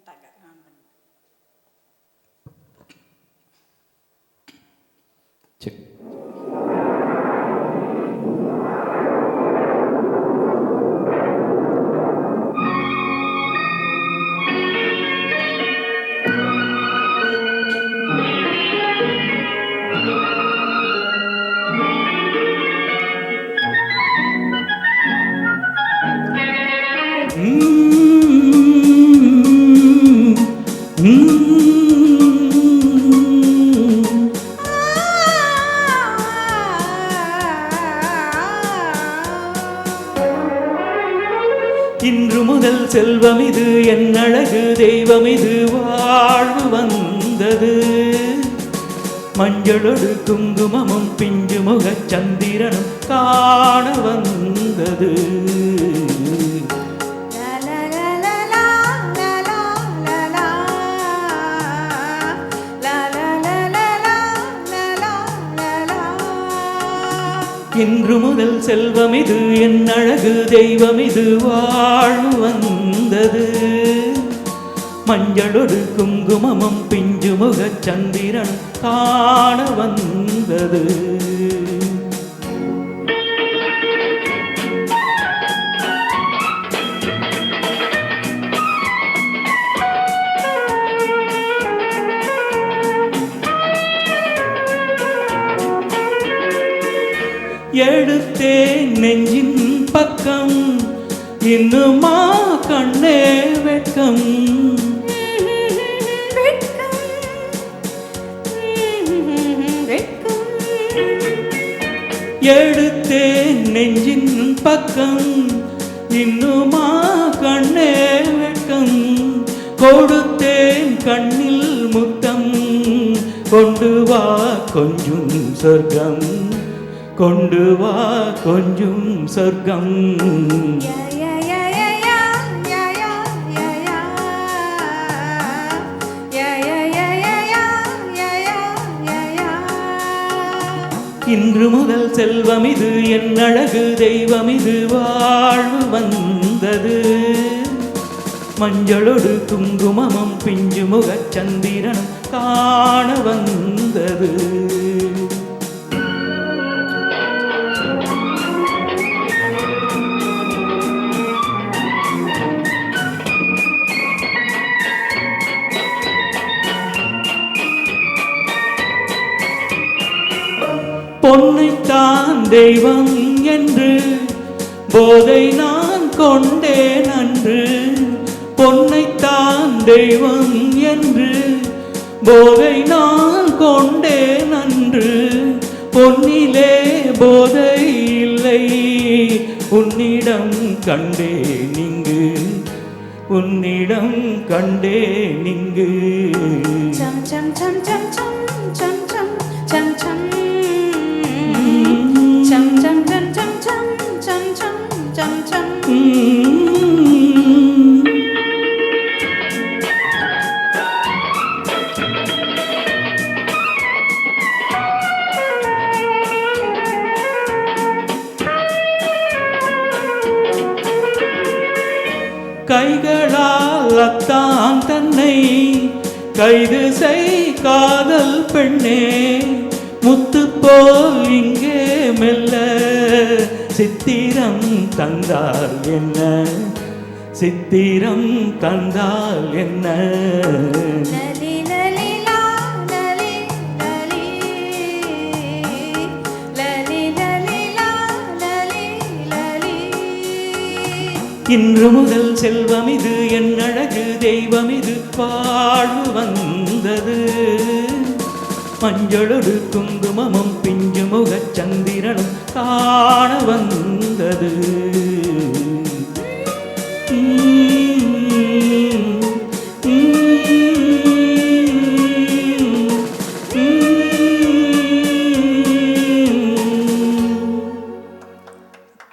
பண்ணிட்டாங்க. இன்று முதல் செல்வம் இது என் அழகு தெய்வம் இது வாழ்வு வந்தது மஞ்சளொடு குங்குமமும் பிஞ்சு முகச் சந்திரனும் காண வந்தது இன்று முதல் செல்வம் இது என் அழகு தெய்வம் இது வாழ்வு வந்தது மஞ்சளொடு குங்குமமும் பிஞ்சு முகச் சந்திரன் காண வந்தது எடுத்தேன் நெஞ்சின் பக்கம் இன்னுமா கண்ணே வெட்கம் எடுத்தேன் நெஞ்சின் பக்கம் இன்னுமா கண்ணே வெட்கம் கொடுத்தேன் கண்ணில் முத்தம் கொண்டு வா கொஞ்சம் சொர்க்கம் கொண்டு வா கொஞ்சம் சொர்க்கம் இன்று முதல் செல்வம் இது என் அழகு தெய்வம் இது வாழ்வு வந்தது மஞ்சளொடு குங்குமமும் பிஞ்சு முகச் சந்திரனும் காண வந்தது பொன்னைத்தான் தெய்வம் என்று போதை நான் கொண்டேன் அன்று பொன்னைத்தான் தெய்வம் என்று போதை நான் கொண்டேன் அன்று பொன்னிலே போதை இல்லை உன்னிடம் கண்டேன் இங்கு உன்னிடம் கண்டேன் இங்கு சம் சம் சம் சம் சம் சம் சம் சம் சம் கைகளால் அத்தான் தன்னை கைது செய் காதல் பெண்ணே முத்து போல் இங்கே மெல்ல சித்திரம் தந்தால் என்ன சித்திரம் தந்தால் என்ன இன்று முதல் செல்வம் இது என் அழகு தெய்வம் இது வாழ்வு வந்தது மஞ்சளொடு குங்குமமும் பிஞ்சு முகச் சந்திரனும் காண வந்தது